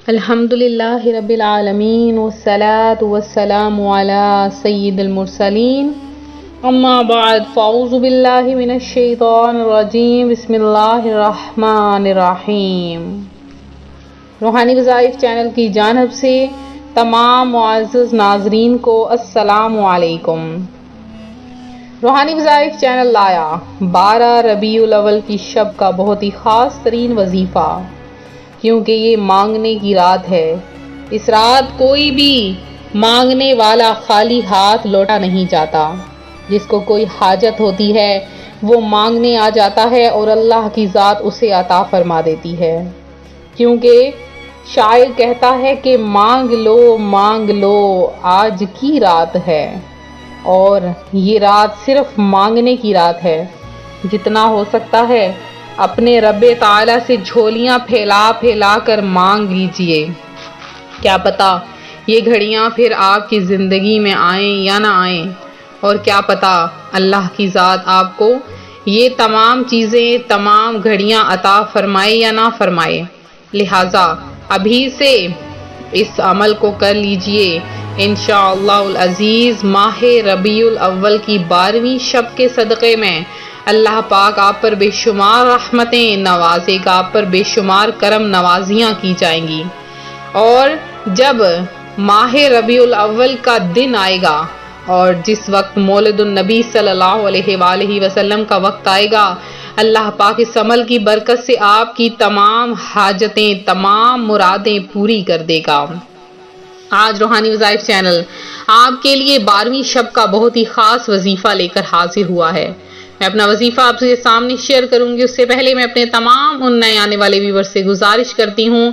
الحمد للہ رب العالمین والصلاة والسلام علی سید المرسلین اما بعد فاعوذ باللہ من الشیطان الرجیم بسم اللہ الرحمن الرحیم۔ روحانی وظائف چینل کی جانب سے تمام معزز ناظرین کو السلام علیکم۔ روحانی وظائف چینل لایا 12 ربیع الاول کی شب کا بہت ہی خاص ترین وظیفہ، کیونکہ یہ مانگنے کی رات ہے۔ اس رات کوئی بھی مانگنے والا خالی ہاتھ لوٹا نہیں جاتا۔ جس کو کوئی حاجت ہوتی ہے وہ مانگنے آ جاتا ہے اور اللہ کی ذات اسے عطا فرما دیتی ہے، کیونکہ شاعر کہتا ہے کہ مانگ لو آج کی رات ہے، اور یہ رات صرف مانگنے کی رات ہے۔ جتنا ہو سکتا ہے اپنے رب تعالی سے جھولیاں پھیلا پھیلا کر مانگ لیجئے۔ کیا پتا یہ گھڑیاں پھر آپ کی زندگی میں آئیں یا نہ آئیں، اور کیا پتا اللہ کی ذات آپ کو یہ تمام چیزیں، تمام گھڑیاں عطا فرمائے یا نہ فرمائے۔ لہٰذا ابھی سے اس عمل کو کر لیجئے۔ انشاءاللہ العزیز ماہ ربیع الاول کی 12ویں شب کے صدقے میں اللہ پاک آپ پر بے شمار رحمتیں نوازے گا، آپ پر بے شمار کرم نوازیاں کی جائیں گی۔ اور جب ماہ ربیع الاول کا دن آئے گا اور جس وقت مولد النبی صلی اللہ علیہ وآلہ وسلم کا وقت آئے گا، اللہ پاک اس عمل کی برکت سے آپ کی تمام حاجتیں، تمام مرادیں پوری کر دے گا۔ آج روحانی وظائف چینل آپ کے لیے 12ویں شب کا بہت ہی خاص وظیفہ لے کر حاضر ہوا ہے۔ میں اپنا وظیفہ آپ کے سامنے شیئر کروں گی، اس سے پہلے میں اپنے تمام ان نئے آنے والے ویورز سے گزارش کرتی ہوں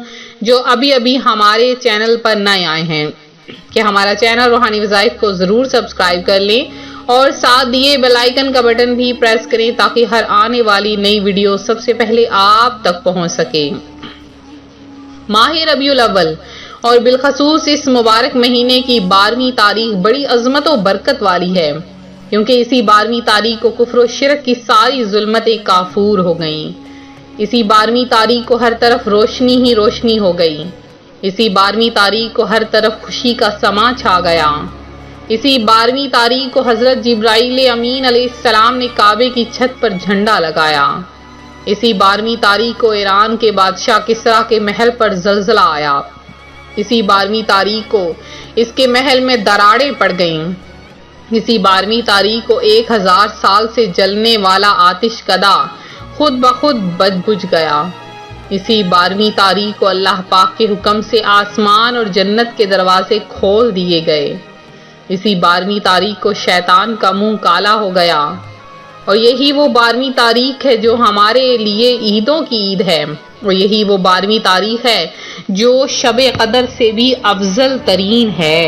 جو ابھی ہمارے چینل پر نئے آئے ہیں کہ ہمارا چینل روحانی وظائف کو ضرور سبسکرائب کر لیں اور ساتھ دیے بیل آئیکن کا بٹن بھی پریس کریں تاکہ ہر آنے والی نئی ویڈیو سب سے پہلے آپ تک پہنچ سکے۔ ماہ ربیع الاول اور بالخصوص اس مبارک مہینے کی 12ویں تاریخ بڑی عظمت و برکت والی ہے، کیونکہ اسی 12ویں تاریخ کو کفر و شرک کی ساری ظلمتیں کافور ہو گئیں۔ اسی 12ویں تاریخ کو ہر طرف روشنی ہی روشنی ہو گئی۔ اسی 12ویں تاریخ کو ہر طرف خوشی کا سما چھا گیا۔ اسی 12ویں تاریخ کو حضرت جبرائیل امین علیہ السلام نے کعبے کی چھت پر جھنڈا لگایا۔ اسی 12ویں تاریخ کو ایران کے بادشاہ کسریٰ کے محل پر زلزلہ آیا۔ اسی 12ویں تاریخ کو اس کے محل میں دراڑیں پڑ گئیں۔ اسی 12ویں تاریخ کو 1000 سال سے جلنے والا آتش کدہ خود بخود بجھ گیا۔ اسی 12ویں تاریخ کو اللہ پاک کے حکم سے آسمان اور جنت کے دروازے کھول دیے گئے۔ اسی 12ویں تاریخ کو شیطان کا منہ کالا ہو گیا، اور یہی وہ 12ویں تاریخ ہے جو ہمارے لیے عیدوں کی عید ہے، اور یہی وہ 12ویں تاریخ ہے جو شب قدر سے بھی افضل ترین ہے۔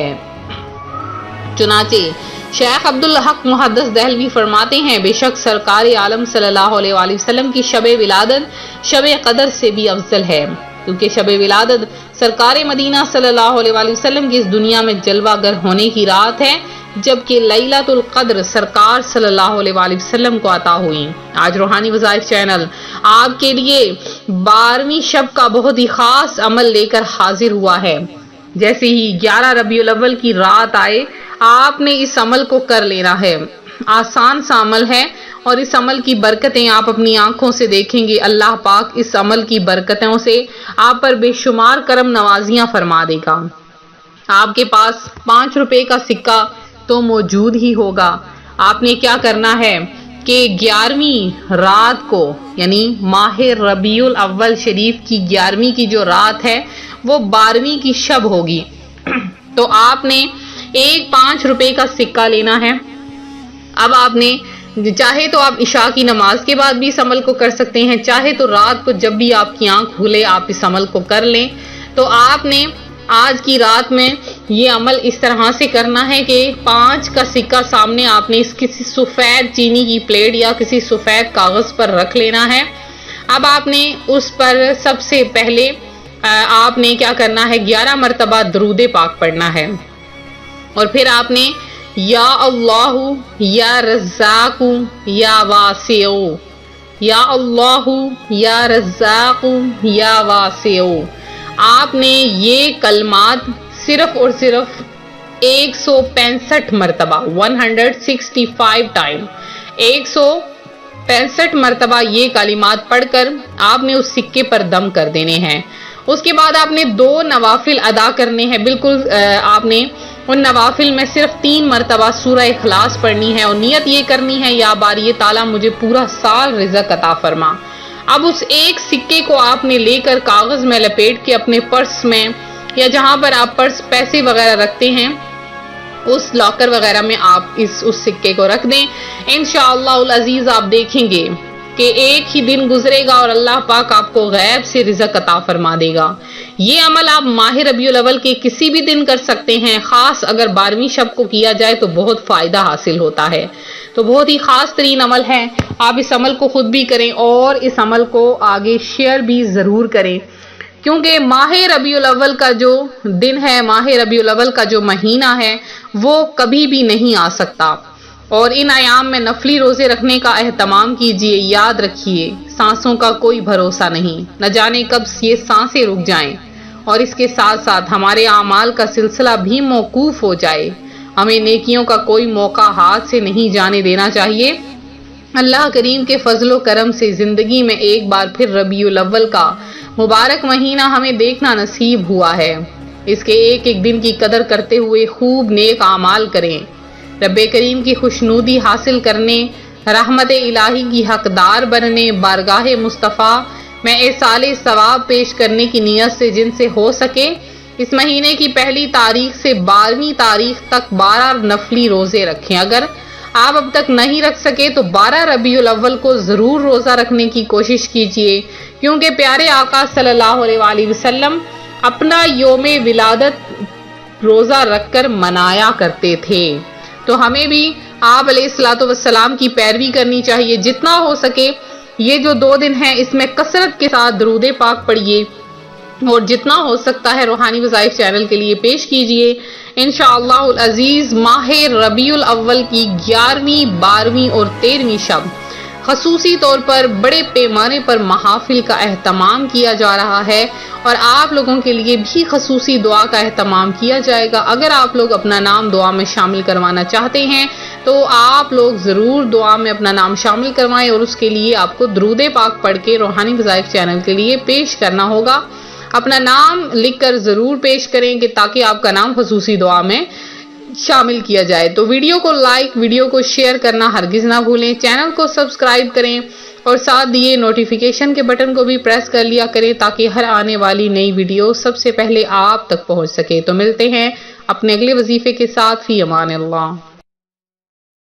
چنانچہ شیخ عبدالحق محدث دہلوی فرماتے ہیں، بے شک سرکار عالم صلی اللہ علیہ وآلہ وسلم کی شب ولادت شب قدر سے بھی افضل ہے، کیونکہ شب ولادت سرکار مدینہ صلی اللہ علیہ وآلہ وسلم کی اس دنیا میں جلوہ گر ہونے کی رات ہے، جبکہ لیلۃ القدر سرکار صلی اللہ علیہ وآلہ وسلم کو عطا ہوئی۔ آج روحانی وظائف چینل آپ کے لیے 12ویں شب کا بہت ہی خاص عمل لے کر حاضر ہوا ہے۔ جیسے ہی 11 ربیع الاول کی رات آئے آپ نے اس عمل کو کر لینا ہے۔ آسان سا عمل ہے اور اس عمل کی برکتیں آپ اپنی آنکھوں سے دیکھیں گے۔ اللہ پاک اس عمل کی برکتوں سے آپ پر بے شمار کرم نوازیاں فرما دے گا۔ آپ کے پاس 5 روپے کا سکہ تو موجود ہی ہوگا۔ آپ نے کیا کرنا ہے کہ 11ویں رات کو، یعنی ماہ ربیع الاول شریف کی 11ویں کی جو رات ہے وہ 12ویں کی شب ہوگی، تو آپ نے ایک 5 روپے کا سکہ لینا ہے۔ اب آپ نے چاہے تو آپ عشاء کی نماز کے بعد بھی اس عمل کو کر سکتے ہیں، چاہے تو رات کو جب بھی آپ کی آنکھ کھلے آپ اس عمل کو کر لیں۔ تو آپ نے آج کی رات میں یہ عمل اس طرح سے کرنا ہے کہ 5 کا سکہ سامنے آپ نے کسی سفید چینی کی پلیٹ یا کسی سفید کاغذ پر رکھ لینا ہے۔ اب آپ نے اس پر سب سے پہلے آپ نے کیا کرنا ہے، 11 مرتبہ درود پاک پڑھنا ہے، اور پھر آپ نے یا اللہ یا رزاق یا واسع، یا اللہ یا رزاق یا واسع، آپ نے یہ کلمات صرف اور صرف 165 مرتبہ 165 ٹائم 165 مرتبہ یہ کلمات پڑھ کر آپ نے اس سکے پر دم کر دینے ہیں۔ اس کے بعد آپ نے 2 نوافل ادا کرنے ہیں۔ بالکل آپ نے ان نوافل میں صرف 3 مرتبہ سورہ اخلاص پڑھنی ہے اور نیت یہ کرنی ہے، یا باری تعالیٰ مجھے پورا سال رزق عطا فرما۔ اب اس ایک سکے کو آپ نے لے کر کاغذ میں لپیٹ کے اپنے پرس میں یا جہاں پر آپ پرس پیسے وغیرہ رکھتے ہیں اس لاکر وغیرہ میں آپ اس سکے کو رکھ دیں۔ انشاءاللہ العزیز آپ دیکھیں گے کہ ایک ہی دن گزرے گا اور اللہ پاک آپ کو غیب سے رزق عطا فرما دے گا۔ یہ عمل آپ ماہ ربیع الاول کے کسی بھی دن کر سکتے ہیں، خاص اگر 12ویں شب کو کیا جائے تو بہت فائدہ حاصل ہوتا ہے۔ تو بہت ہی خاص ترین عمل ہے، آپ اس عمل کو خود بھی کریں اور اس عمل کو آگے شیئر بھی ضرور کریں، کیونکہ ماہ ربیع الاول کا جو دن ہے، ماہ ربیع الاول کا جو مہینہ ہے وہ کبھی بھی نہیں آ سکتا، اور ان ایام میں نفلی روزے رکھنے کا اہتمام کیجیے۔ یاد رکھیے سانسوں کا کوئی بھروسہ نہیں، نہ جانے کب یہ سانسیں رک جائیں اور اس کے ساتھ ساتھ ہمارے اعمال کا سلسلہ بھی موقوف ہو جائے۔ ہمیں نیکیوں کا کوئی موقع ہاتھ سے نہیں جانے دینا چاہیے۔ اللہ کریم کے فضل و کرم سے زندگی میں ایک بار پھر ربیع الاول کا مبارک مہینہ ہمیں دیکھنا نصیب ہوا ہے۔ اس کے ایک ایک دن کی قدر کرتے ہوئے خوب نیک اعمال کریں، رب کریم کی خوشنودی حاصل کرنے، رحمت الہی کی حقدار بننے، بارگاہ مصطفیٰ میں ایصال ثواب پیش کرنے کی نیت سے جن سے ہو سکے اس مہینے کی 1 تاریخ سے 12ویں تاریخ تک 12 نفلی روزے رکھیں۔ اگر آپ اب تک نہیں رکھ سکے تو 12 ربیع الاول کو ضرور روزہ رکھنے کی کوشش کیجیے، کیونکہ پیارے آقا صلی اللہ علیہ وآلہ وسلم اپنا یوم ولادت روزہ رکھ کر منایا کرتے تھے۔ تو ہمیں بھی آپ علیہ الصلوۃ والسلام کی پیروی کرنی چاہیے۔ جتنا ہو سکے یہ جو 2 دن ہیں اس میں کثرت کے ساتھ درود پاک پڑھیے اور جتنا ہو سکتا ہے روحانی وظائف چینل کے لیے پیش کیجیے۔ انشاءاللہ العزیز ماہ ربیع الاول کی 11ویں 12ویں اور 13ویں شب خصوصی طور پر بڑے پیمانے پر محافل کا اہتمام کیا جا رہا ہے، اور آپ لوگوں کے لیے بھی خصوصی دعا کا اہتمام کیا جائے گا۔ اگر آپ لوگ اپنا نام دعا میں شامل کروانا چاہتے ہیں تو آپ لوگ ضرور دعا میں اپنا نام شامل کروائیں، اور اس کے لیے آپ کو درود پاک پڑھ کے روحانی وظائف چینل کے لیے پیش کرنا ہوگا۔ اپنا نام لکھ کر ضرور پیش کریں کہ تاکہ آپ کا نام خصوصی دعا میں شامل کیا جائے۔ تو ویڈیو کو لائک، ویڈیو کو شیئر کرنا ہرگز نہ بھولیں، چینل کو سبسکرائب کریں اور ساتھ دیے نوٹیفیکیشن کے بٹن کو بھی پریس کر لیا کریں تاکہ ہر آنے والی نئی ویڈیو سب سے پہلے آپ تک پہنچ سکے۔ تو ملتے ہیں اپنے اگلے وظیفے کے ساتھ، فی امان اللہ۔